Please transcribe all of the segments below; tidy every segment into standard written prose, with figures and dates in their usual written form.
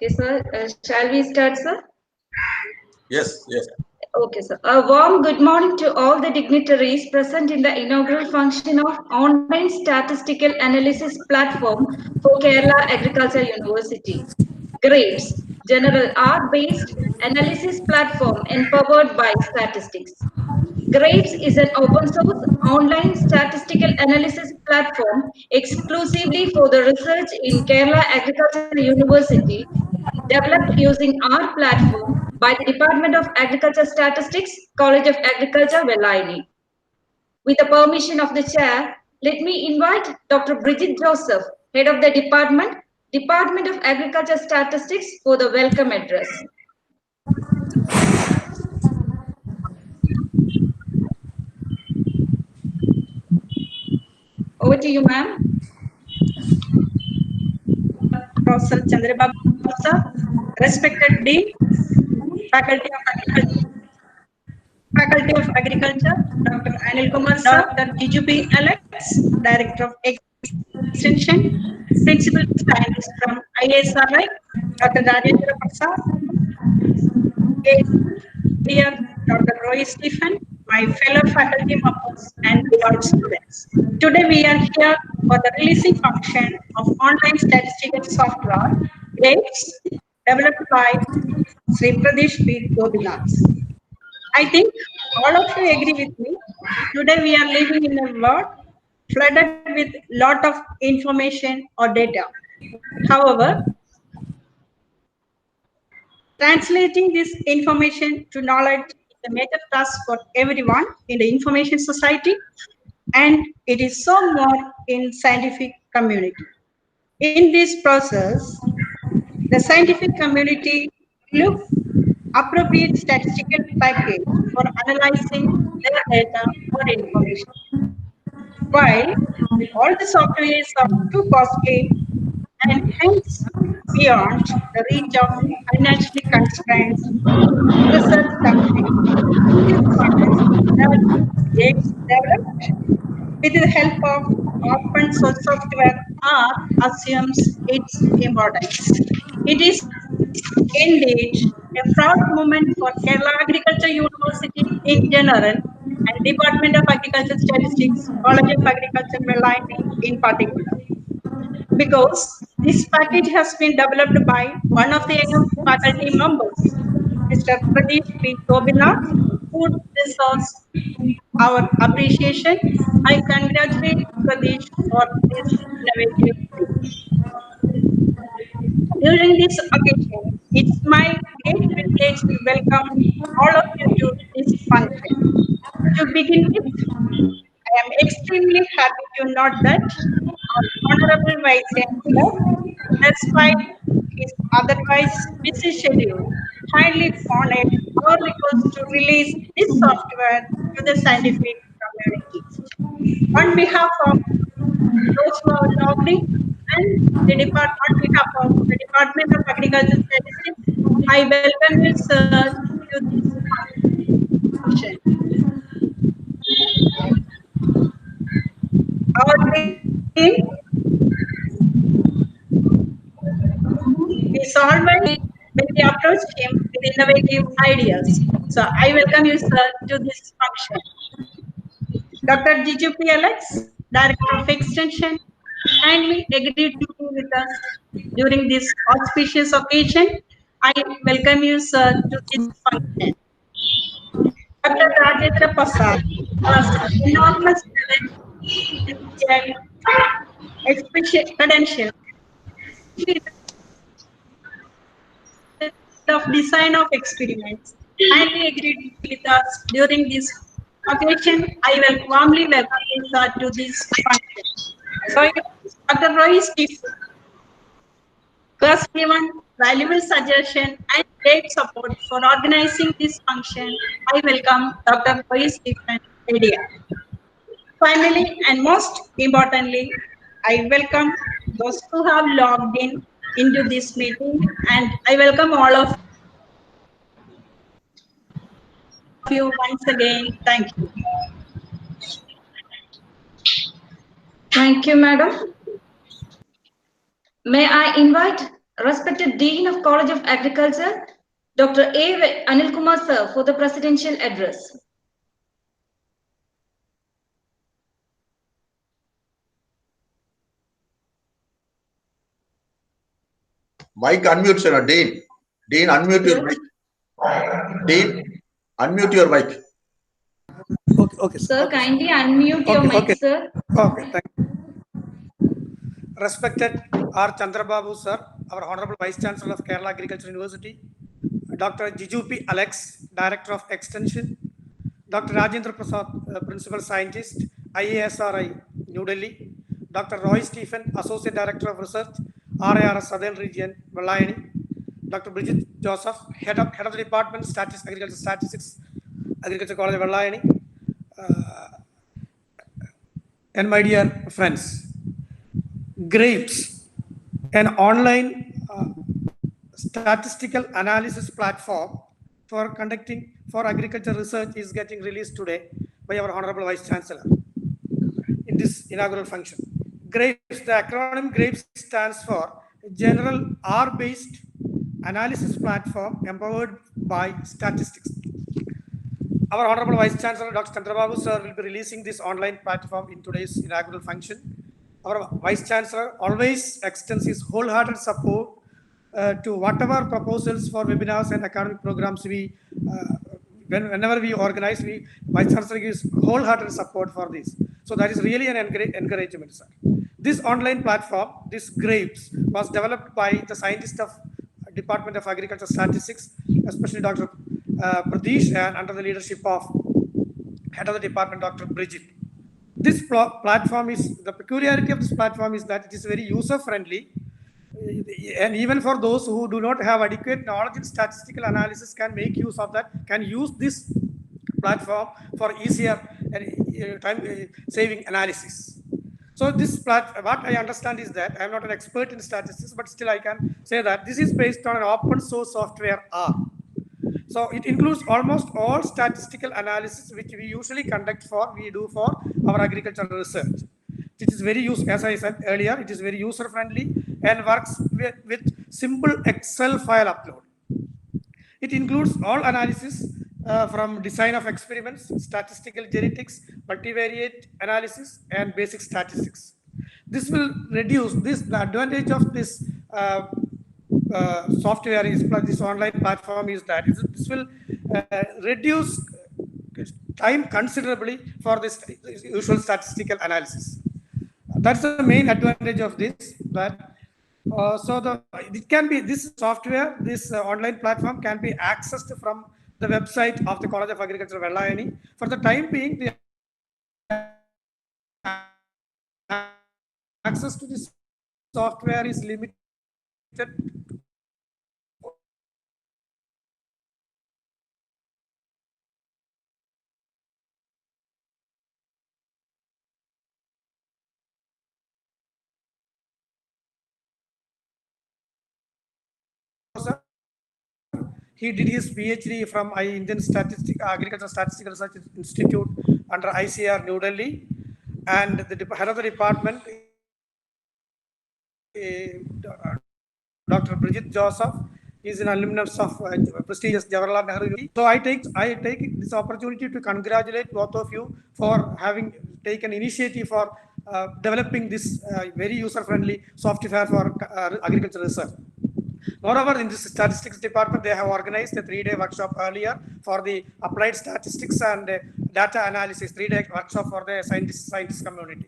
Okay, sir. Shall we start, sir? Yes, yes. Okay, sir. A warm good morning to all the dignitaries present in the inaugural function of Online Statistical Analysis Platform for Kerala Agriculture University. GRAPES, General Art-Based Analysis Platform empowered by statistics. GRAPES is an open source online statistical analysis platform exclusively for the research in Kerala Agriculture University, developed using our platform by the Department of Agriculture Statistics, College of Agriculture, Velaini. With the permission of the chair, let me invite Dr. Bridget Joseph, Head of the Department of Agriculture Statistics, for the welcome address. Over to you, ma'am. Professor Chandrababu sir, respected Dean, Faculty of Agriculture, Dr. Anil Kumar sir, Dr. GGP Alex, Director of Extension, Principal Scientist from ISRI, Dr. Rajendra Prasad, dear Dr. Roy Stephen, my fellow faculty members and beloved students. Today we are here for the releasing function of online statistical software, GRAPES, developed by Sri Pradesh P. Gopinath. I think all of you agree with me. Today we are living in a world flooded with lot of information or data. However, translating this information to knowledge is a major task for everyone in the information society, and it is so more in scientific community. In this process, the scientific community look appropriate statistical package for analyzing their data or information. While all the softwares are too costly and hence beyond the reach of financially constrained research companies, in this context, that gets developed with the help of open source software R assumes its importance. It is indeed a proud moment for Kerala Agriculture University in general and Department of Agriculture Statistics, College of Agriculture, Velaini in particular, because this package has been developed by one of the young faculty members, Mr. Pradesh P. Gopinath, who deserves our appreciation. I congratulate Pradesh for this innovative thing. During this occasion, it's my great privilege to welcome all of you to this function. To begin with, I am extremely happy to note that our Honorable Vice Chancellor, despite his otherwise busy schedule, kindly honored our request to release this software to the scientific community. On behalf of those who are logged in and on behalf of the Department of Agriculture Statistics, I welcome you, sir, to this function. Our team is always when we approach him with innovative ideas. So I welcome you, sir, to this function. Dr. GGP Alex, Director of Extension, kindly agreed to be with us during this auspicious occasion. I welcome you, sir, to this function. Dr. Rajendra Prasad has enormous talent and credentials of design of experiments. Kindly agreed to be with us during this occasion. I will warmly welcome you, sir, to this function. So, Dr. Roy Steve who has given valuable suggestion and great support for organizing this function. I welcome Dr. Roy Stephen Edia. Finally, and most importantly, I welcome those who have logged in into this meeting, and I welcome all of you once again. Thank you. Thank you, madam. May I invite respected Dean of College of Agriculture, Dr. A. Anil Kumar sir, for the presidential address. Mic unmute, sir. Dean. Dean, unmute your mic. Dean, unmute your mic. Okay, Sir, okay, kindly unmute your mic, okay. sir. Okay, thank you. Respected R. Chandrababu, sir, our Honorable Vice Chancellor of Kerala Agriculture University, Dr. Jijupi Alex, Director of Extension, Dr. Rajendra Prasad, Principal Scientist, IASRI, New Delhi, Dr. Roy Stephen, Associate Director of Research, RARS Southern Region, Velayani, Dr. Bridget Joseph, Head of the Department, Agriculture Statistics, Agriculture College, Velayani, and my dear friends, Grapes, an online statistical analysis platform for conducting agriculture research, is getting released today by our Honorable Vice Chancellor in this inaugural function. GRAPES, the acronym GRAPES stands for General R-based Analysis Platform Empowered by Statistics. Our Honorable Vice Chancellor Dr. Chandrababu sir will be releasing this online platform in today's inaugural function. Our Vice Chancellor always extends his wholehearted support to whatever proposals for webinars and academic programs whenever we organize, Vice Chancellor gives wholehearted support for this. So that is really an encouragement, sir. This online platform, this GRAPES, was developed by the scientists of Department of Agriculture Statistics, especially Dr. Pradesh, and under the leadership of Head of the Department, Dr. Bridget. This platform the peculiarity of this platform is that it is very user-friendly, and even for those who do not have adequate knowledge in statistical analysis can make use of that, can use this platform for easier and time-saving analysis. So this what I understand is that I am not an expert in statistics, but still I can say that this is based on an open source software R. So it includes almost all statistical analysis which we usually we do for our agricultural research. It is very as I said earlier, it is very user-friendly and works with simple Excel file upload. It includes all analysis from design of experiments, statistical genetics, multivariate analysis, and basic statistics. This will reduce the advantage of this software this online platform is that this will reduce time considerably for this usual statistical analysis. That's the main advantage of this. That it can be this software, this online platform can be accessed from the website of the College of Agriculture, Velayani. For the time being, the access to this software is limited He did his PhD from Indian Agricultural Statistical Research Institute under ICR New Delhi, and the head of the department, Dr. Bridget Joseph, is an alumnus of prestigious Jawaharlal Nehru University. So I take this opportunity to congratulate both of you for having taken initiative for developing this very user-friendly software for agricultural research. Moreover, in this statistics department, they have organized a 3-day workshop earlier for the applied statistics and data analysis, 3-day workshop for the scientist community.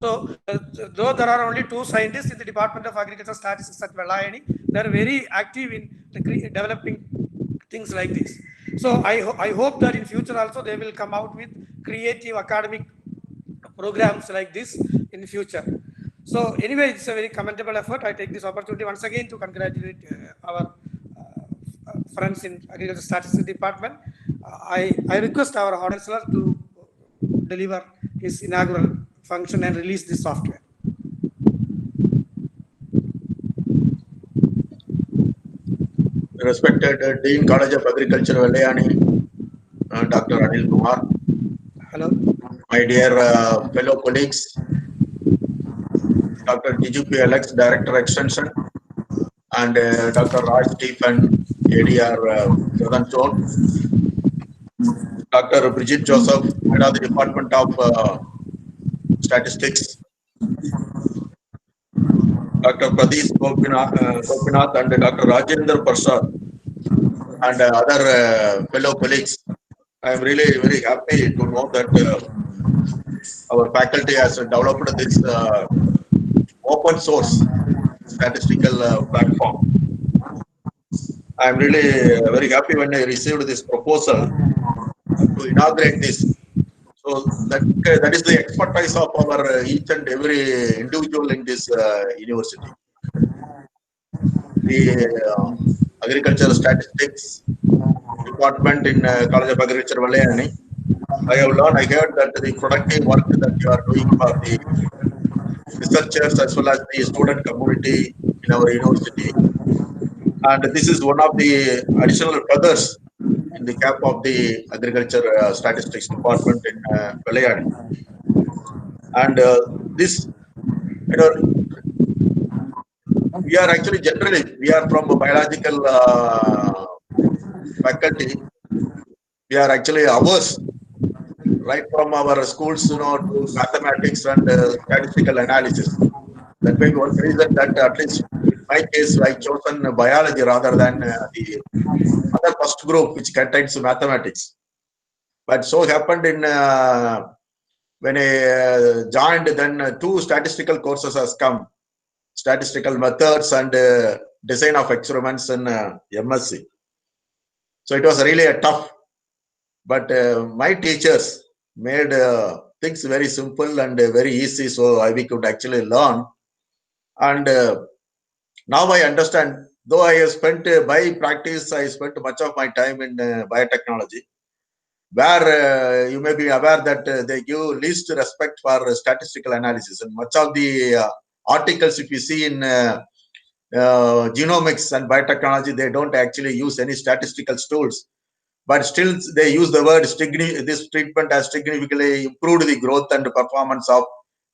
So, though there are only 2 scientists in the Department of Agricultural Statistics at Velayani, they are very active in developing things like this. So, I hope that in future also they will come out with creative academic programs like this in the future. So anyway, it's a very commendable effort. I take this opportunity once again to congratulate our friends in Agricultural Statistics Department. I request our Chancellor to deliver his inaugural function and release this software. Respected Dean College of Agriculture, Velayani, Dr. Anil Kumar. Hello. My dear fellow colleagues, Dr. DGP-Alex, Director Extension, and Dr. Raj Stephen, ADR Southern Zone, Dr. Bridget Joseph, Head of the Department of Statistics, Dr. Pradeep Gopinath and Dr. Rajendra Prasad, and other fellow colleagues. I am really very happy to know that our faculty has developed this open source statistical platform. I am really very happy when I received this proposal to inaugurate this. So that is the expertise of our each and every individual in this university. The Agricultural Statistics Department in College of Agriculture, Valayani. I heard that the productive work that you are doing for the researchers as well as the student community in our university. And this is one of the additional feathers in the cap of the Agriculture Statistics Department in Valayani. And this, we are actually generally, we are from a biological faculty. We are actually averse, right from our schools, to mathematics and statistical analysis. That may be one reason that at least in my case, I chosen biology rather than the other first group, which contains mathematics. But so happened in when I joined, then 2 statistical courses has come: statistical methods and design of experiments in MSc. So it was really a tough, but my teachers made things very simple and very easy, so we could actually learn. And now I understand, though I have spent by practice, I spent much of my time in biotechnology, where you may be aware that they give least respect for statistical analysis. And much of the articles, if you see in genomics and biotechnology, they don't actually use any statistical tools, but still they use the word this treatment has significantly improved the growth and performance of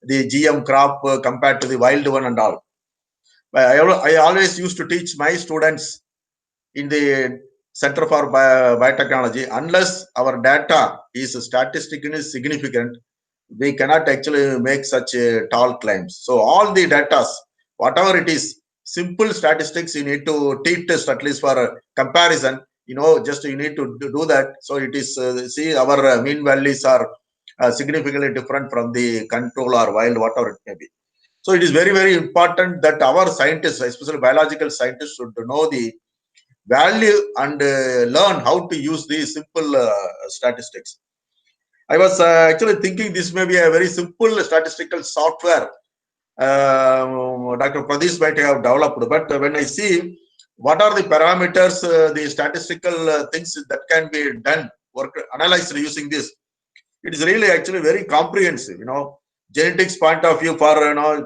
the GM crop compared to the wild one and all. I always used to teach my students in the Center for Biotechnology, unless our data is statistically significant, we cannot actually make such tall claims. So all the data, whatever it is, simple statistics, you need to t-test at least for comparison. Just you need to do that. So it is, see, our mean values are significantly different from the control or wild, whatever it may be. So it is very, very important that our scientists, especially biological scientists, should know the value and learn how to use these simple statistics. I was actually thinking this may be a very simple statistical software Dr. Pradeep might have developed, but when I see what are the parameters, the statistical things that can be done, analyzed using this, it is really actually very comprehensive. Genetics point of view for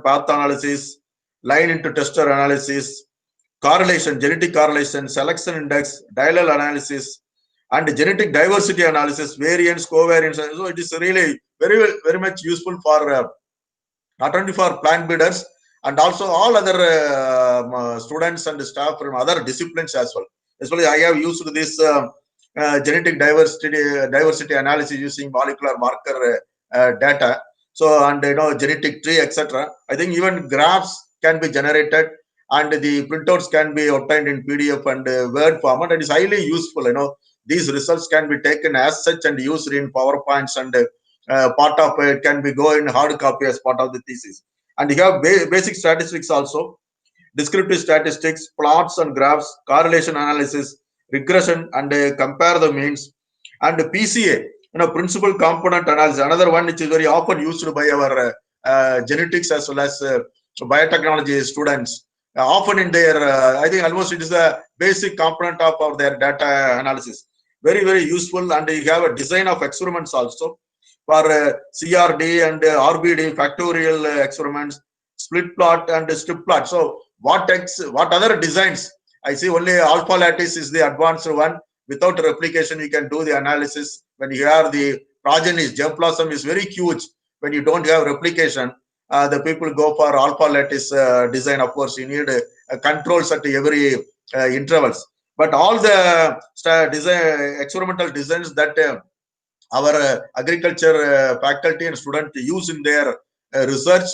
path analysis, line into tester analysis, correlation, genetic correlation, selection index, diallel analysis, and genetic diversity analysis, variance, covariance. So it is really very, very much useful for not only for plant breeders and also all other students and staff from other disciplines as well. Especially I have used this genetic diversity analysis using molecular marker data. So, and genetic tree, etc. I think even graphs can be generated and the printouts can be obtained in PDF and Word format. It is highly useful. These results can be taken as such and used in PowerPoints, and part of it can be go in hard copy as part of the thesis. And you have basic statistics also, descriptive statistics, plots and graphs, correlation analysis, regression, and compare the means, and PCA, principal component analysis, another one which is very often used by our genetics as well as biotechnology students. Often in their, I think almost it is a basic component of their data analysis. Very, very useful. And you have a design of experiments also for CRD and RBD, factorial experiments, split plot and strip plot. So what other designs? I see only alpha lattice is the advanced one. Without replication, you can do the analysis. When you have the progenies, germplasm is very huge when you don't have replication. the people go for alpha lattice design. Of course, you need controls at every intervals. But all the experimental designs that our agriculture faculty and students use in their research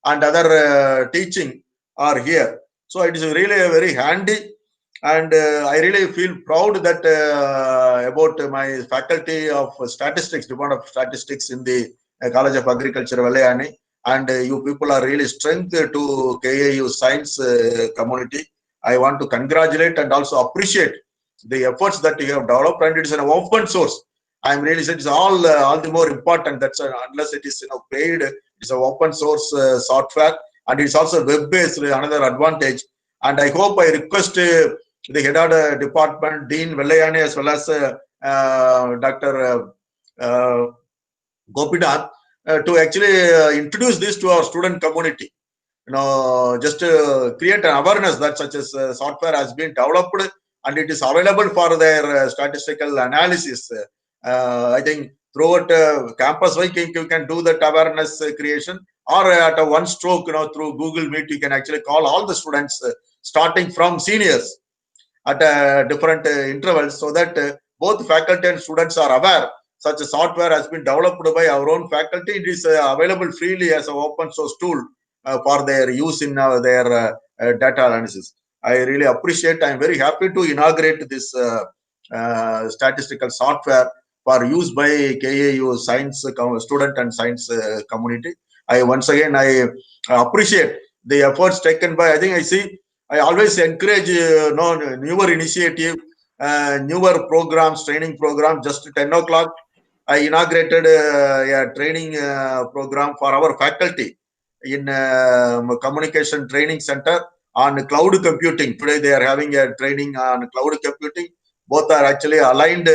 and other teaching are here. So it is really very handy, and I really feel proud that about my faculty of statistics, Department of Statistics in the College of Agriculture, Valayani, and you people are really strength to KAU science community. I want to congratulate and also appreciate the efforts that you have developed, and it is an open source. I'm really saying it's all the more important. That's unless it is paid, it's an open source software, and it's also web based. Another advantage. And I hope I request the head of the department, Dean Velayani, as well as Dr. Gopinath, to actually introduce this to our student community. Just create an awareness that such as software has been developed and it is available for their statistical analysis. I think throughout campus wide you can do that awareness creation, or at a one stroke, through Google Meet, you can actually call all the students starting from seniors at different intervals, so that both faculty and students are aware such a software has been developed by our own faculty. It is available freely as an open source tool for their use in their data analysis. I really appreciate. I'm very happy to inaugurate this statistical software for use by KAU science student and science community. I once again appreciate the efforts taken by. I always encourage newer initiative, newer programs, training program. Just 10 o'clock, I inaugurated a training program for our faculty in communication training center on cloud computing. Today they are having a training on cloud computing. Both are actually aligned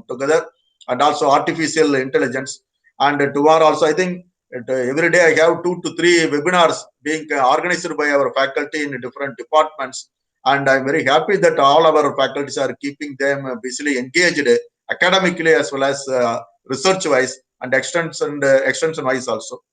together, and also artificial intelligence. And tomorrow also, I think every day I have 2 to 3 webinars being organized by our faculty in different departments. And I'm very happy that all our faculties are keeping them busily engaged academically as well as research wise and extension wise also.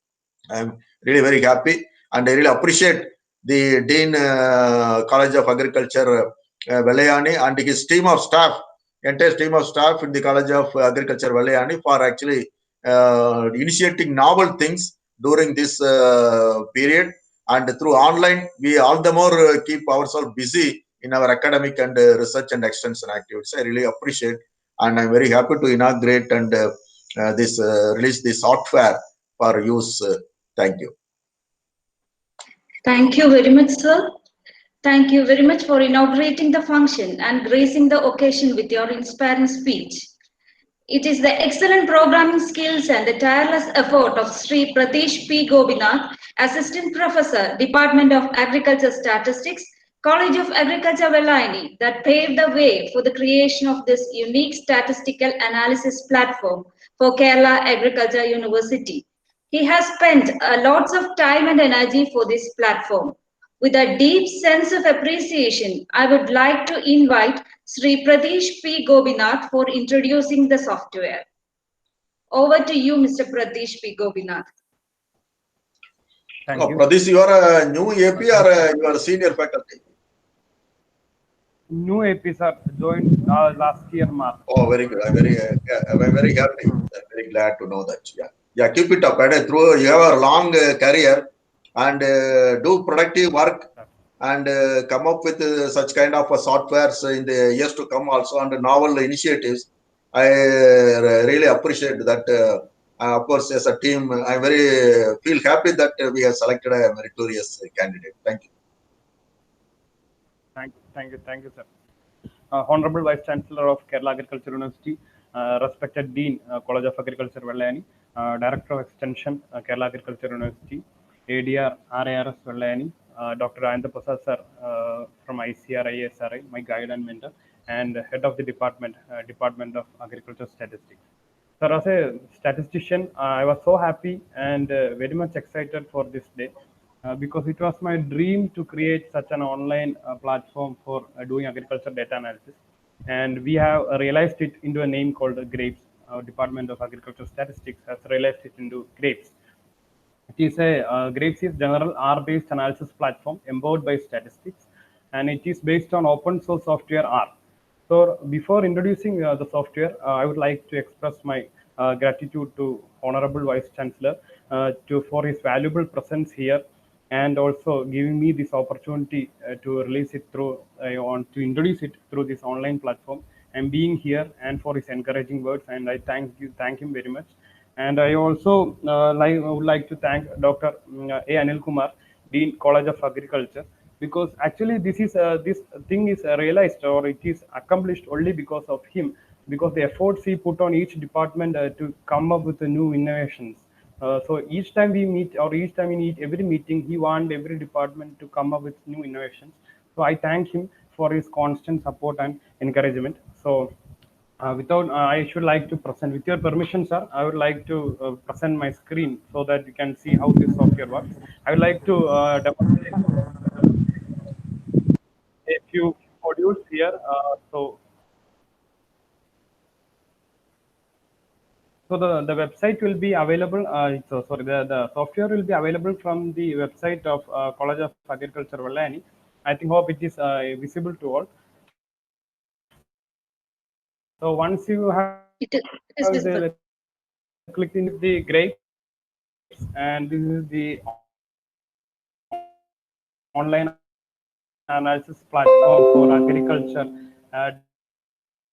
I'm really very happy, and I really appreciate the Dean College of Agriculture Velayani and his team of staff, entire team of staff in the College of Agriculture Velayani, for actually initiating novel things during this period. And through online, we all the more keep ourselves busy in our academic and research and extension activities. I really appreciate, and I'm very happy to inaugurate and release this software for use. Thank you. Thank you very much, sir. Thank you very much for inaugurating the function and gracing the occasion with your inspiring speech. It is the excellent programming skills and the tireless effort of Sri Pradesh P. Gopinath, Assistant Professor, Department of Agriculture Statistics, College of Agriculture, Velayani, that paved the way for the creation of this unique statistical analysis platform for Kerala Agriculture University. He has spent lots of time and energy for this platform. With a deep sense of appreciation, I would like to invite Sri Pradesh P. Gopinath for introducing the software. Over to you, Mr. Pradesh P. Gopinath. Thank you. Pradesh, you are a new AP or you are a senior faculty? New AP, sir, joined last year March. Oh, very good. I'm very happy. I'm very glad to know that. Yeah, keep it up. And through you have a long career, and do productive work, and come up with such kind of softwares in the years to come also, under novel initiatives. I really appreciate that. Of course, as a team, I feel happy that we have selected a meritorious candidate. Thank you. Thank you, sir. Honorable Vice Chancellor of Kerala Agriculture University, respected Dean, College of Agriculture, Velayani, Director of Extension, Kerala Agriculture University, ADR, RARS, Velayani, Dr. Ayantha Prasad, sir, from ICR, ISRI, my guide and mentor, and Head of the Department, Department of Agriculture Statistics. Sir, as a statistician, I was so happy and very much excited for this day. Because it was my dream to create such an online platform for doing agriculture data analysis. And we have realized it into a name called GRAPES. Our Department of Agricultural Statistics has realized it into GRAPES. It is a Graves is general R-based analysis platform empowered by statistics, and it is based on open source software R. So before introducing the software, I would like to express my gratitude to Honorable Vice Chancellor for his valuable presence here, and also giving me this opportunity to release it through to introduce it through this online platform, and being here, and for his encouraging words, and I thank him very much. And I also would like to thank Dr. A. Anil Kumar, Dean, College of Agriculture, because actually this thing is realized, or it is accomplished only because of him, because the efforts he put on each department to come up with the new innovations. So each time we meet, or each time in every meeting, he want every department to come up with new innovations. So I thank him for his constant support and encouragement. So I should like to present, with your permission, sir, I would like to present my screen so that you can see how this software works. I would like to demonstrate a few modules here. So the website will be available. The software will be available from the website of College of Agriculture, Vellani. I think hope it is visible to all. So once you have It is visible. clicked into the grapes, and this is the online analysis platform for agriculture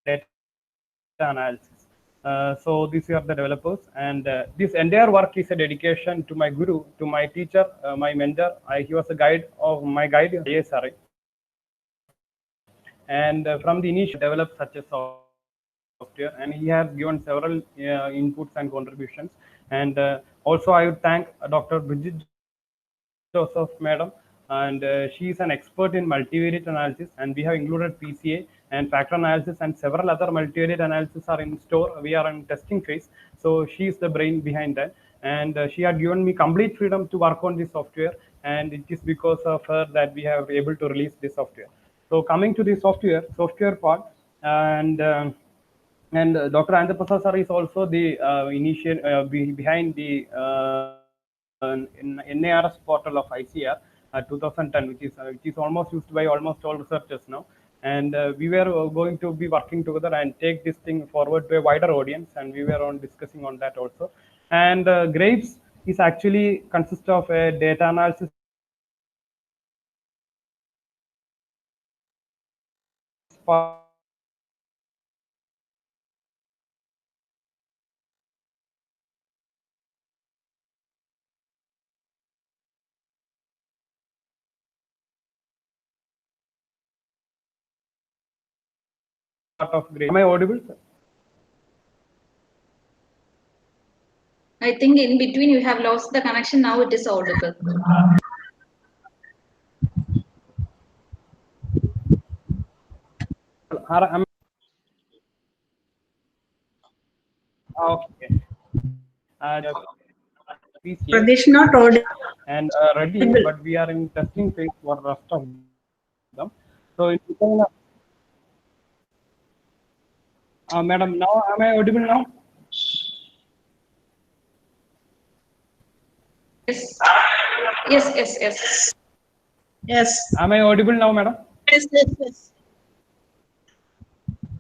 data analysis. So these are the developers, and this entire work is a dedication to my guru, to my teacher, my mentor. He was a guide of my guide in ASRI, and from the initial developed such a software, and he has given several inputs and contributions. And also I would thank Dr. Bridget Joseph, madam, and she is an expert in multivariate analysis, and we have included PCA and factor analysis, and several other multivariate analysis are in store. We are in testing phase, so she is the brain behind that, and she had given me complete freedom to work on this software, and it is because of her that we have able to release this software. So coming to the software part, and Dr. Anthapasa sir is also the behind the NARS portal of ICR 2010, which is almost used by almost all researchers now. And we were going to be working together and take this thing forward to a wider audience, and we were on discussing on that also. And Grapes is actually consists of a data analysis part of Grapes. Am I audible, sir? I think in between you have lost the connection. Now it is audible. Okay. PCA Pradesh not audible. and ready, but we are in testing phase for rest of them. So, madam, now am I audible now? Yes. Yes. Yes. Am I audible now, madam? Yes.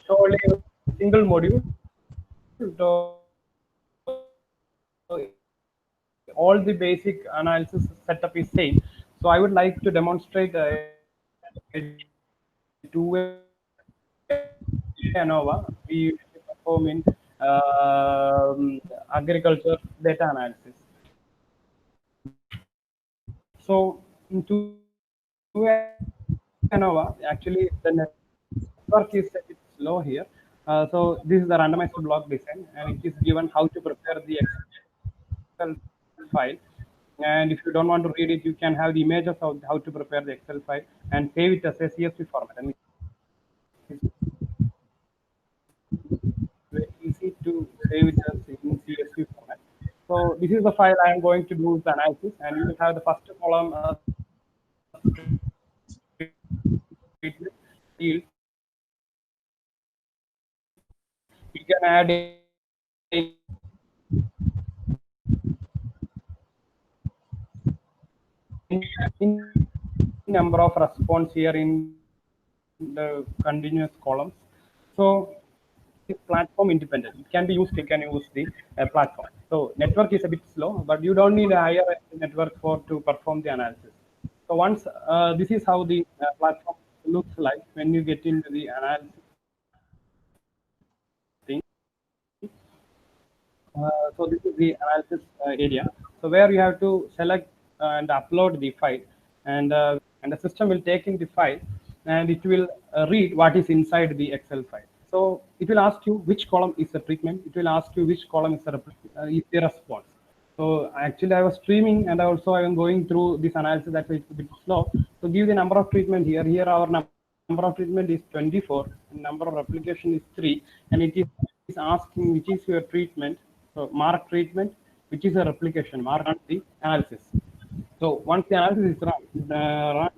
So only a single module. So all the basic analysis setup is same. So I would like to demonstrate a two-way ANOVA we usually perform in agriculture data analysis. So in two-way ANOVA, actually the network is a bit slow here. So this is the randomized block design, and it is given how to prepare the Excel file. And if you don't want to read it, you can have the images of how to prepare the Excel file and save it as a CSV format. And it's very easy to save it as in CSV format. So this is the file I am going to do the analysis, and you will have the first column yield. You can add a number of response here in the continuous columns. So it's platform independent. It can be used. You can use the platform. So network is a bit slow, but you don't need a higher network for to perform the analysis. So once this is how the platform looks like when you get into the analysis thing. So this is the analysis area. So where you have to select and upload the file, and the system will take in the file, and it will read what is inside the Excel file. So it will ask you which column is the treatment. It will ask you which column is the response. So actually, I was streaming, and also I am going through this analysis that is a bit slow. So give the number of treatment here. Here our number of treatment is 24, and number of replication is 3, and it is asking which is your treatment. So mark treatment, which is a replication, mark on the analysis. So once the analysis is run,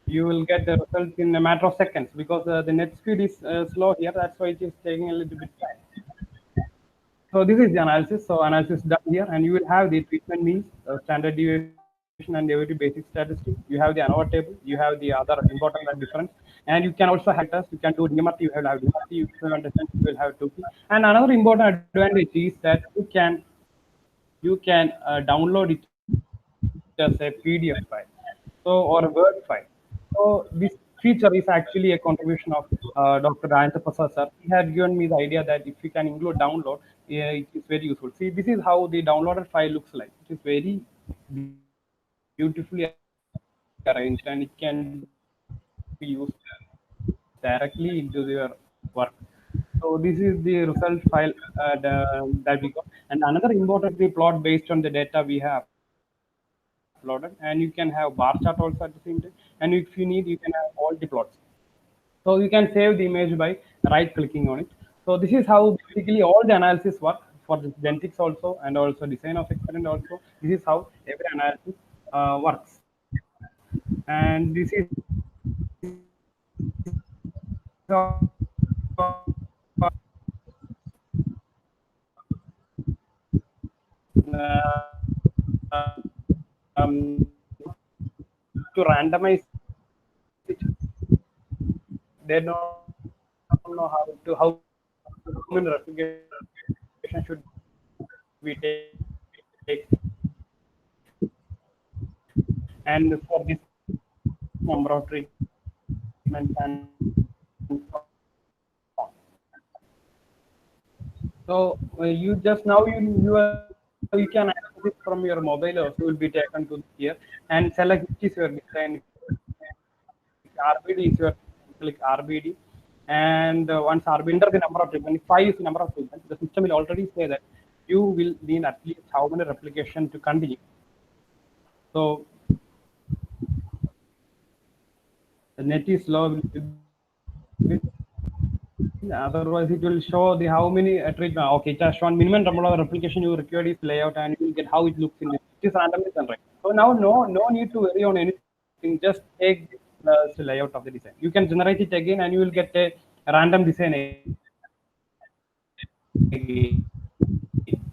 you will get the result in a matter of seconds because the net speed is slow here. That's why it is taking a little bit time. So this is the analysis. So analysis done here, and you will have the treatment means, standard deviation, and every basic statistic. You have the ANOVA table. You have the other important and difference, and you can also have test. You can do DMRT. You have DMRT. You will understand. You will have 2P. And another important advantage is that you can download it as a PDF file, so or a Word file. So this feature is actually a contribution of Dr. Rajendra Prasad sir. He had given me the idea that if you can include download, yeah, it is very useful. See, this is how the downloaded file looks like. It is very beautifully arranged, and it can be used directly into your work. So this is the result file that we got. And another important thing, plot based on the data we have uploaded, and you can have bar chart also at the same time. And if you need, you can have all the plots. So you can save the image by right clicking on it. So this is how basically all the analysis work for the genetics also, and also design of experiment also. This is how every analysis works. And this is to randomize it. They don't know how many replication should we take, and for this number of treatments and so on. So you just now you can access it from your mobile, also will be taken to here and select which is your design. RBD is your, click RBD, and once RBD enter the number of treatment, if 5 is the number of treatment, the system will already say that you will need at least how many replication to continue. So the net is low. Otherwise, it will show the how many treatment. Okay, it has shown minimum number of replication you required is layout, and you will get how it looks in this. It is randomly generated. So now no need to worry on anything. Just take the layout of the design. You can generate it again, and you will get a random design again.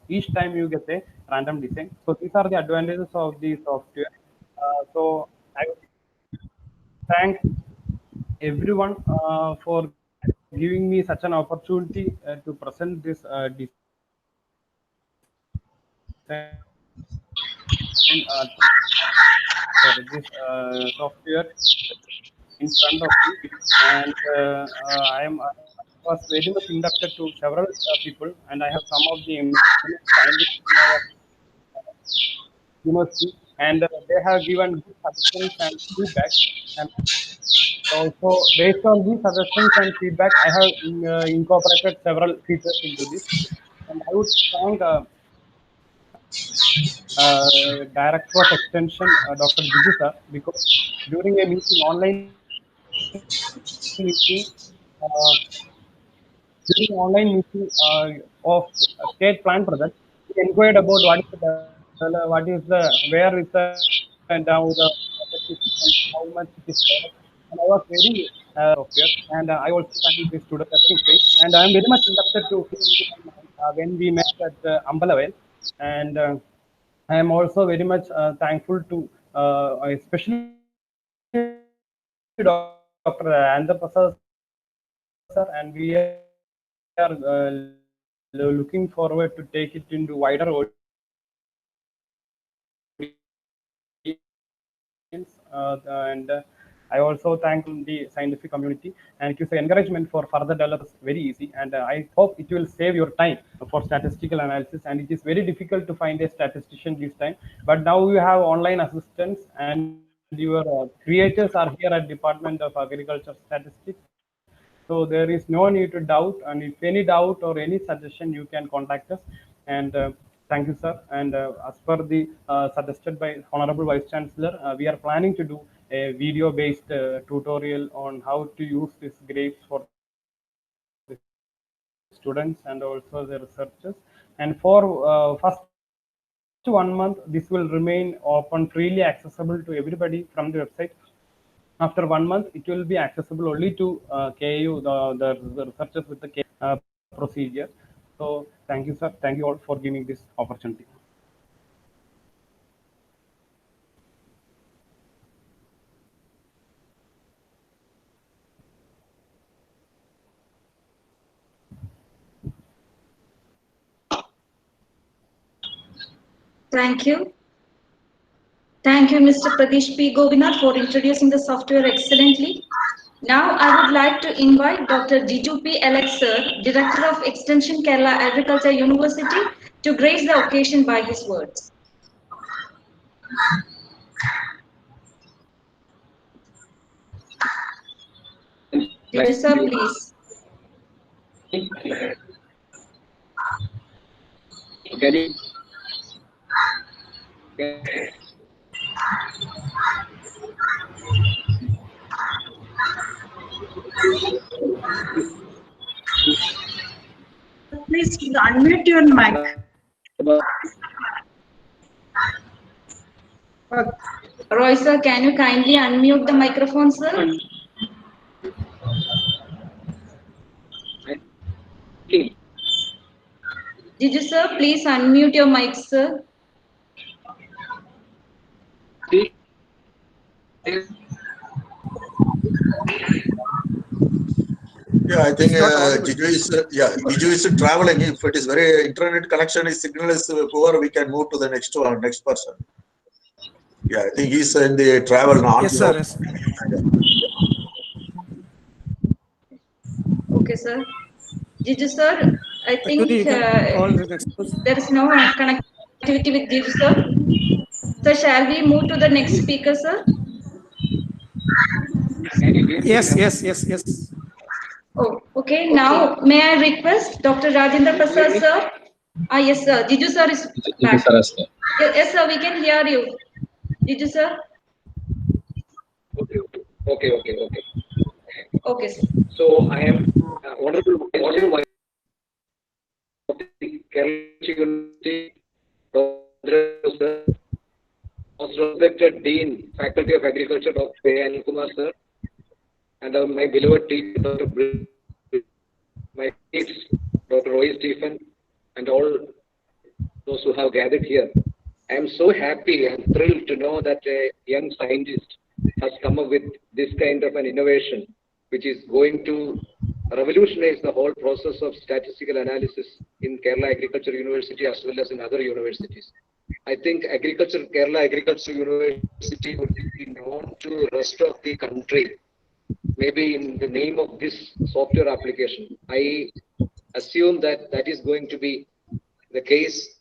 Each time you get a random design. So these are the advantages of the software. So I would thank everyone for giving me such an opportunity to present this this software in front of me, and I was very much inducted to several people, and I have some of the scientists in our university, and they have given good suggestions and feedback. And also, based on these suggestions and feedback, I have incorporated several features into this. And I would thank Director of Extension, Dr. Viju sir, because during a meeting, online meeting, during online meeting of state plan project, we inquired about what is the where is the now the project is and how much it is developed. And I was very software, and I also studied this student testing phase, and I am very much interested to when we met at Ambalavel, and I am also very much thankful to especially Dr. Andhra Prasad sir, and we are looking forward to take it into wider audience. And I also thank the scientific community, and it is an encouragement for further developers. Very easy, and I hope it will save your time for statistical analysis. And it is very difficult to find a statistician this time, but now you have online assistants, and your creators are here at Department of Agriculture Statistics. So there is no need to doubt, and if any doubt or any suggestion, you can contact us. And thank you, sir. And as per the suggested by Honorable Vice Chancellor, we are planning to do a video-based tutorial on how to use these grapes for the students and also the researchers. And for first 1 month, this will remain open, freely accessible to everybody from the website. After 1 month, it will be accessible only to KU, the researchers with the procedure. So thank you, sir. Thank you all for giving this opportunity. Thank you. Thank you, Mr. Pradesh P. Govinath, for introducing the software excellently. Now, I would like to invite Dr. Jiju P. Alex, sir, Director of Extension, Kerala Agriculture University, to grace the occasion by his words. Jiju, sir, please. Please unmute your mic. Roy, sir, can you kindly unmute the microphone, sir? Jiju, sir, please unmute your mic, sir. Yeah, I think Jiju is traveling. If it is very internet connection, his signal is poor, we can move to the next person. Yeah, I think he's in the travel now. Yes, sir. Yes. Okay, sir. Jiju, sir, I think there is no connectivity with Jiju, sir. So shall we move to the next speaker, sir? Yes. Oh, okay. Now, may I request Dr. Rajendra Prasad, sir? Yes, sir. Jiju, sir is back. Yes, sir. We can hear you. Jiju, sir? Okay. Okay, sir. So I am Honorable Vice of the Kerala University, sir, most respected Dean, Faculty of Agriculture, Dr. Anil Kumar, sir, and my beloved teacher, Dr. Brill, my colleagues, Dr. Roy Stephen, and all those who have gathered here. I am so happy and thrilled to know that a young scientist has come up with this kind of an innovation, which is going to revolutionize the whole process of statistical analysis in Kerala Agriculture University as well as in other universities. I think Kerala Agriculture University would be known to the rest of the country, maybe in the name of this software application. I assume that that is going to be the case.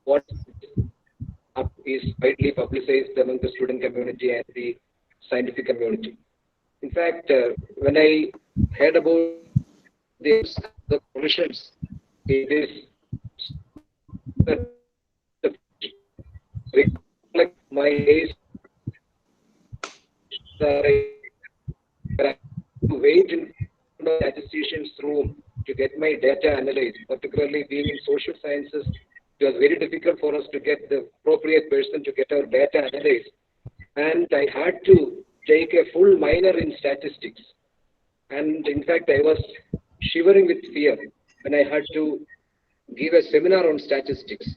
What is widely publicized among the student community and the scientific community. In fact, when I heard about the provisions in this, reflect my days that I wait in the statistician's room to get my data analyzed, particularly being in social sciences. It was very difficult for us to get the appropriate person to get our data analyzed. And I had to take a full minor in statistics. And in fact, I was shivering with fear when I had to give a seminar on statistics.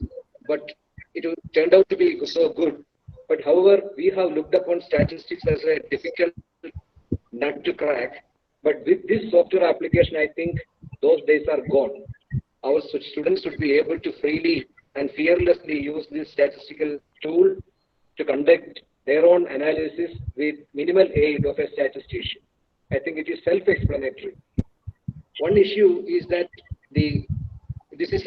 But it turned out to be so good But however, we have looked upon statistics as a difficult nut to crack. But with this software application, I think those days are gone. Our students should be able to freely and fearlessly use this statistical tool to conduct their own analysis with minimal aid of a statistician. I think it is self-explanatory. One issue is that this is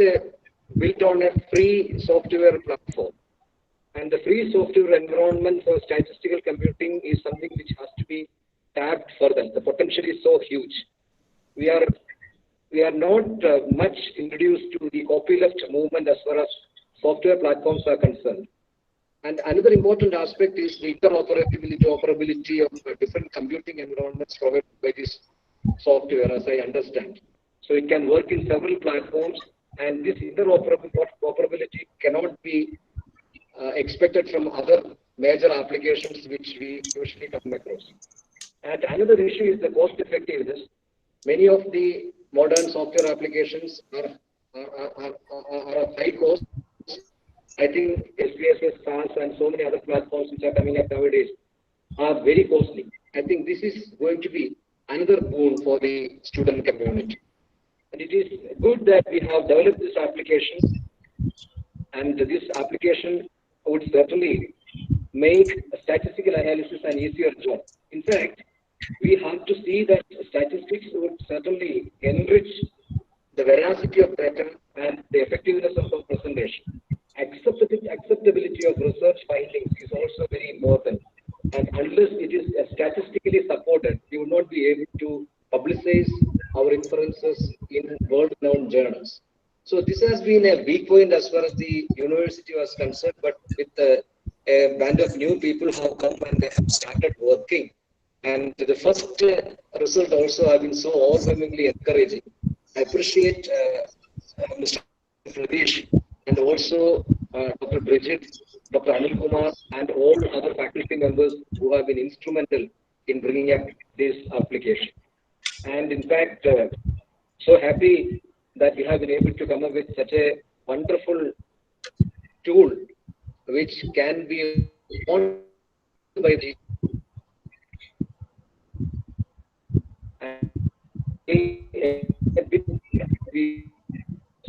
built on a free software platform. And the free software environment for statistical computing is something which has to be tapped further. The potential is so huge. We are not much introduced to the copyleft movement as far as software platforms are concerned. And another important aspect is the interoperability of different computing environments provided by this software, as I understand. So it can work in several platforms, and this interoperability cannot be expected from other major applications which we usually come across. And another issue is the cost effectiveness. Many of the modern software applications are of high cost. I think SPSS, SAS, and so many other platforms which are coming up nowadays are very costly. I think this is going to be another boon for the student community. And it is good that we have developed this application, and this application would certainly make statistical analysis an easier job. In fact, we have to see that statistics would certainly enrich the veracity of data and the effectiveness of our presentation. Acceptability of research findings is also very important. And unless it is statistically supported, we will not be able to publicize our inferences in world-renowned journals. So this has been a weak point as far as the university was concerned, but with a band of new people who have come and they have started working. And the first result also have been so overwhelmingly encouraging. I appreciate Mr. Pradesh and also Dr. Bridget, Dr. Anil Kumar, and all other faculty members who have been instrumental in bringing up this application. And in fact, so happy that we have been able to come up with such a wonderful tool which can be owned by the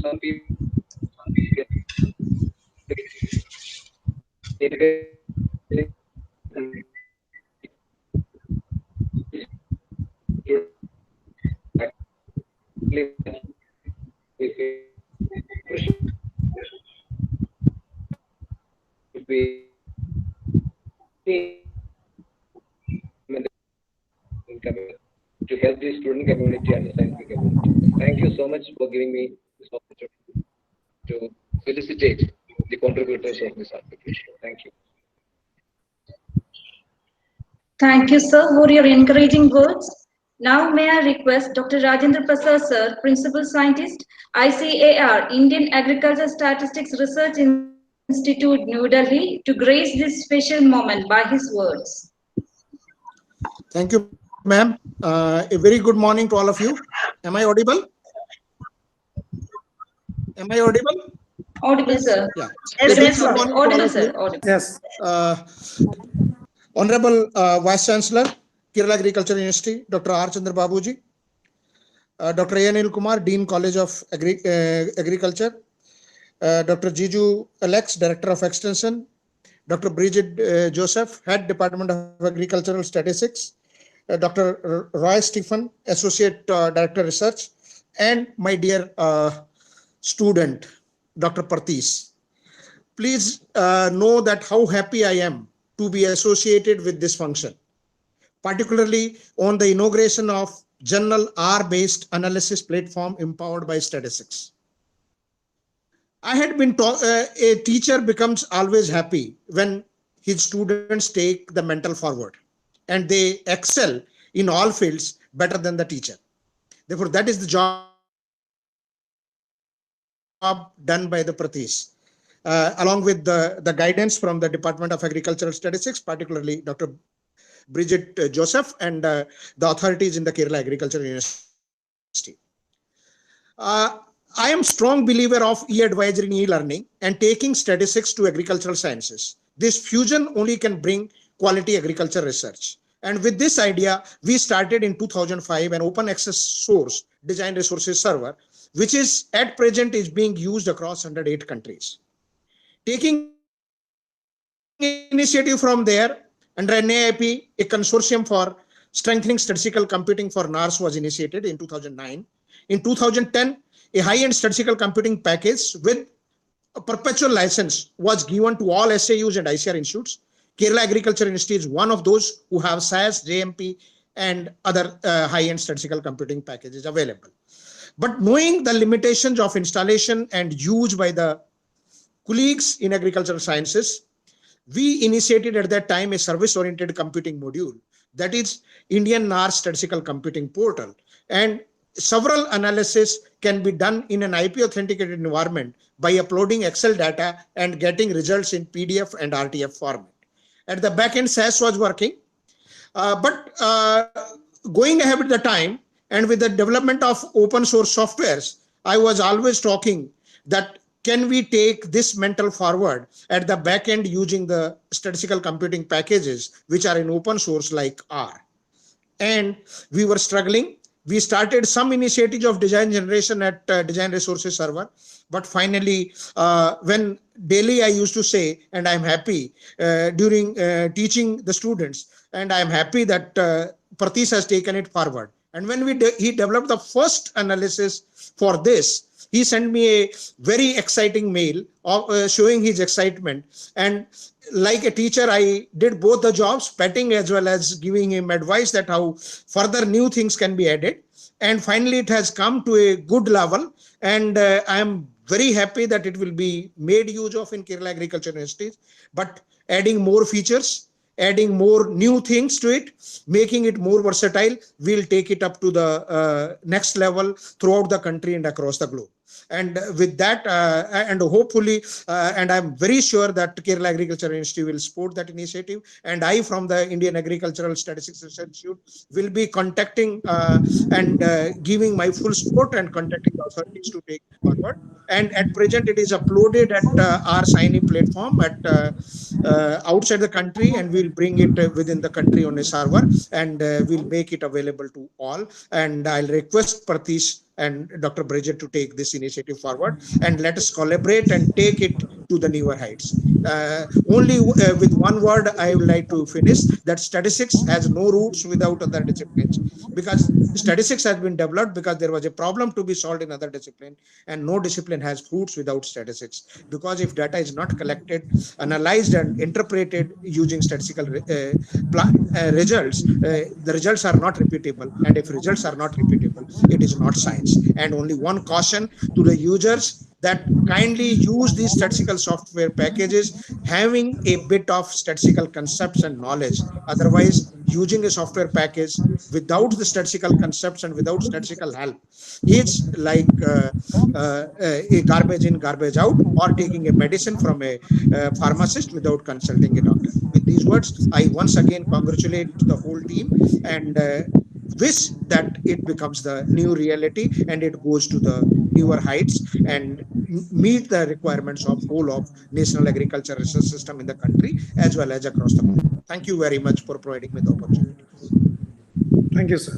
some people to help the student community and the scientific community. Thank you so much for giving me this opportunity to felicitate the contributors of this application. Thank you. Thank you, sir, for your encouraging words. Now, may I request Dr. Rajendra Prasad, sir, Principal Scientist, ICAR, Indian Agriculture Statistics Research Institute, New Delhi, to grace this special moment by his words. Thank you, ma'am. A very good morning to all of you. Am I audible? Am I audible? Audible, sir. Yeah. Yes, yes, sir. Audible, sir. Audible. Yes. Honorable Vice Chancellor, Kerala Agriculture University, Dr. R. Chandra Babuji, Dr. A. Anil Kumar, Dean College of Agriculture, Dr. Jiju Alex, Director of Extension, Dr. Bridget Joseph, Head Department of Agricultural Statistics, Dr. Roy Stephen, Associate Director Research, and my dear student, Dr. Parthees. Please know that how happy I am to be associated with this function, particularly on the inauguration of Journal R-based analysis platform empowered by statistics. I had been taught a teacher becomes always happy when his students take the mental forward and they excel in all fields better than the teacher. Therefore, that is the job done by the Prathees, along with the guidance from the Department of Agricultural Statistics, particularly Dr. Bridget Joseph and the authorities in the Kerala Agriculture University. I am a strong believer of e-advisory and e-learning and taking statistics to agricultural sciences This fusion only can bring quality agriculture research. And with this idea, we started in 2005 an open access source design resources server, which is at present is being used across 108 countries. Taking initiative from there, under NAIP, a consortium for strengthening statistical computing for NARS was initiated in 2009. In 2010, a high-end statistical computing package with a perpetual license was given to all SAUs and ICR institutes. Kerala Agriculture Institute is one of those who have SAS, JMP, and other high-end statistical computing packages available. But knowing the limitations of installation and use by the colleagues in agricultural sciences, we initiated at that time a service-oriented computing module, that is Indian NARS Statistical Computing Portal. And several analysis can be done in an IP authenticated environment by uploading Excel data and getting results in PDF and RTF format. At the backend, SAS was working, but going ahead with the time and with the development of open source softwares, I was always talking that can we take this mental forward at the back end using the statistical computing packages which are in open source like R. And we were struggling. We started some initiatives of design generation at Design Resources Server. But finally, when daily I used to say, and I'm happy during teaching the students, and I'm happy that Pratis has taken it forward. And when he developed the first analysis for this, he sent me a very exciting mail showing his excitement. And like a teacher, I did both the jobs, petting as well as giving him advice that how further new things can be added. And finally, it has come to a good level. And I am very happy that it will be made use of in Kerala Agriculture University, but adding more features, adding more new things to it, making it more versatile, we'll take it up to the next level throughout the country and across the globe. And with that, and hopefully, and I'm very sure that Kerala Agriculture Institute will support that initiative. And I, from the Indian Agricultural Statistics Research Institute, will be contacting and giving my full support and contacting the authorities to take it forward. And at present, it is uploaded at our Signy platform at outside the country, and we'll bring it within the country on a server, and we'll make it available to all. And I'll request Pratis and Dr. Bridget to take this initiative forward, and let us collaborate and take it to the newer heights. Only with one word I would like to finish, that statistics has no roots without other disciplines, because statistics has been developed because there was a problem to be solved in other discipline, and no discipline has roots without statistics. Because if data is not collected, analyzed and interpreted using statistical results, the results are not repeatable, and if results are not repeatable, it is not science. And only one caution to the users, that kindly use these statistical software packages having a bit of statistical concepts and knowledge. Otherwise, using a software package without the statistical concepts and without statistical help is like a garbage in, garbage out, or taking a medicine from a pharmacist without consulting a doctor. With these words, I once again congratulate the whole team and wish that it becomes the new reality and it goes to the newer heights and meet the requirements of whole of national agriculture research system in the country as well as across the world. Thank you very much for providing me the opportunity. Thank you, sir.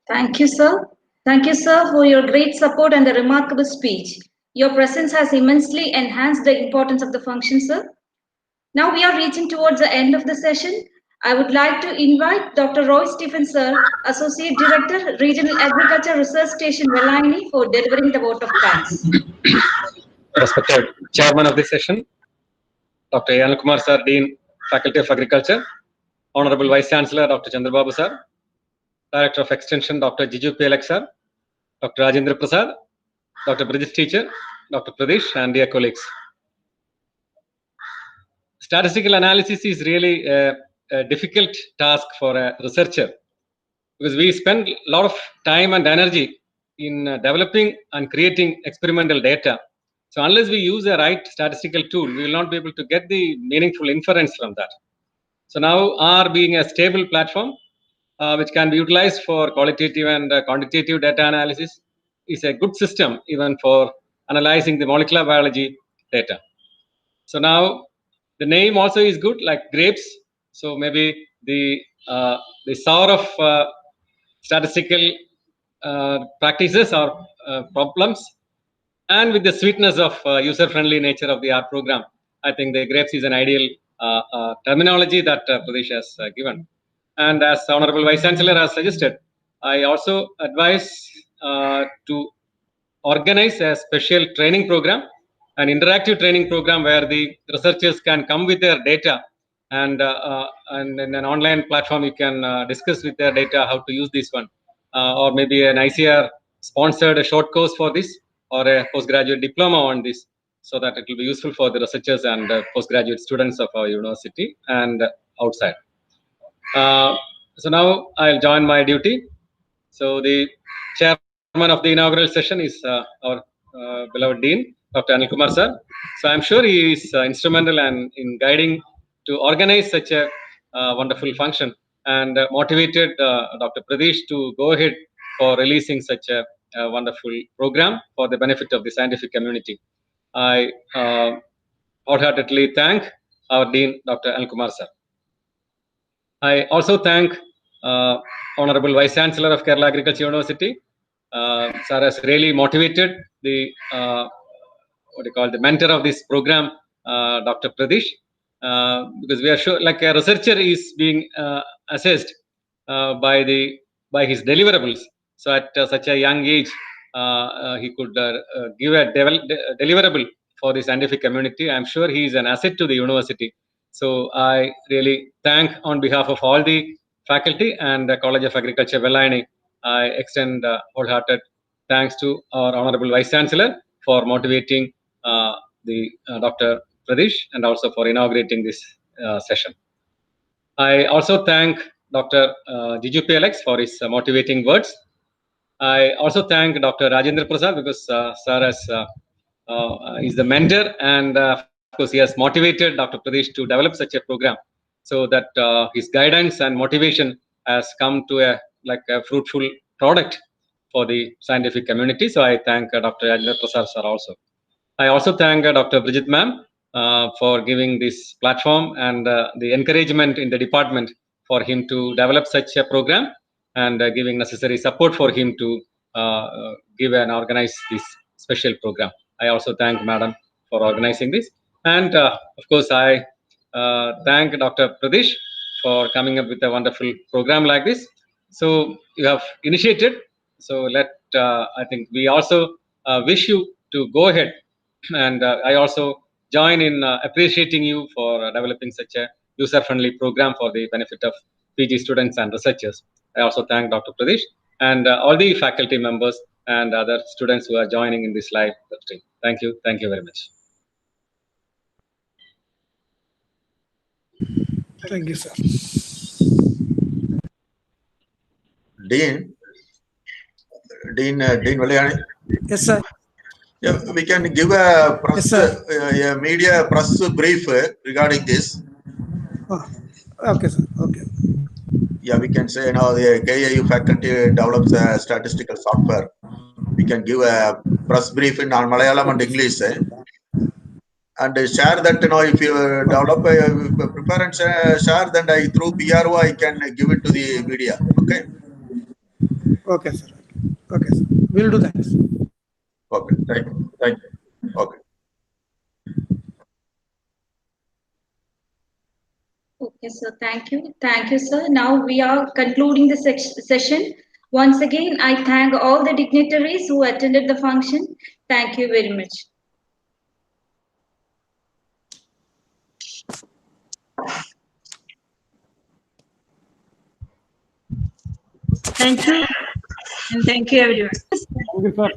Thank you, sir. Thank you, sir, for your great support and the remarkable speech. Your presence has immensely enhanced the importance of the function, sir. Now we are reaching towards the end of the session. I would like to invite Dr. Roy Stephen, sir, Associate Director, Regional Agriculture Research Station, Velaini, for delivering the vote of thanks. Respected Chairman of this session, Dr. Yanil Kumar, sir, Dean, Faculty of Agriculture, Honorable Vice Chancellor, Dr. Chandrababu, sir, Director of Extension, Dr. Jiju PLX, sir, Dr. Rajendra Prasad, Dr. Bridget Teacher, Dr. Pradesh, and dear colleagues. Statistical analysis is really a difficult task for a researcher, because we spend a lot of time and energy in developing and creating experimental data. So unless we use the right statistical tool, we will not be able to get the meaningful inference from that. So now R being a stable platform, which can be utilized for qualitative and quantitative data analysis, is a good system even for analyzing the molecular biology data. So now the name also is good, like grapes. So maybe the sour of statistical practices or problems, and with the sweetness of user-friendly nature of the R program, I think the grapes is an ideal terminology that Pradesh has given. And as Honorable Vice Chancellor has suggested, I also advise to organize a special training program, an interactive training program where the researchers can come with their data, and in an online platform you can discuss with their data how to use this one, or maybe an ICR sponsored a short course for this, or a postgraduate diploma on this, so that it will be useful for the researchers and postgraduate students of our university and outside. So now I'll join my duty. So the chairman of the inaugural session is our beloved Dean, Dr. Anil Kumar sir. So I'm sure he is instrumental in guiding to organize such a wonderful function, and motivated Dr. Pradesh to go ahead for releasing such a wonderful program for the benefit of the scientific community. I wholeheartedly thank our Dean, Dr. Anil Kumar sir. I also thank Honorable Vice Chancellor of Kerala Agriculture University. Sir has really motivated the the mentor of this program, Dr. Pradesh, because we are sure, like a researcher is being assessed by his deliverables. So at such a young age, he could give a deliverable for the scientific community. I'm sure he is an asset to the university. So I really thank on behalf of all the faculty and the College of Agriculture, Vellani. I extend wholehearted thanks to our Honorable Vice Chancellor for motivating Dr. Pradesh, and also for inaugurating this session. I also thank Dr. Jiju PLX for his motivating words. I also thank Dr. Rajendra Prasad, because sir is the mentor, and of course he has motivated Dr. Pradesh to develop such a program, so that his guidance and motivation has come to a fruitful product for the scientific community. So I thank Dr. Rajendra Prasad sir also. I also thank Dr. Bridget ma'am for giving this platform and the encouragement in the department for him to develop such a program, and giving necessary support for him to give and organize this special program. I also thank Madam for organizing this. And of course, I thank Dr. Pradesh for coming up with a wonderful program like this. So you have initiated. So I think we also wish you to go ahead. And I also join in appreciating you for developing such a user-friendly program for the benefit of PG students and researchers. I also thank Dr. Pradesh and all the faculty members and other students who are joining in this live stream. Thank you. Thank you very much. Thank you, sir. Dean Vellani. Yes, sir. Yeah, we can give a press, Yes, a media press brief regarding this. Oh, okay, sir. Okay. Yeah, we can say now the KIU faculty develops a statistical software. We can give a press brief in Malayalam and English, and share that. If you develop prepare and share, then through PRO I can give it to the media. Okay. Okay, sir. Okay, sir. We'll do that. Okay. Thank you. Thank you. Okay. Okay, sir. Thank you. Thank you, sir. Now we are concluding the session. Once again, I thank all the dignitaries who attended the function. Thank you very much. Thank you. And thank you, everyone. Thank you, sir.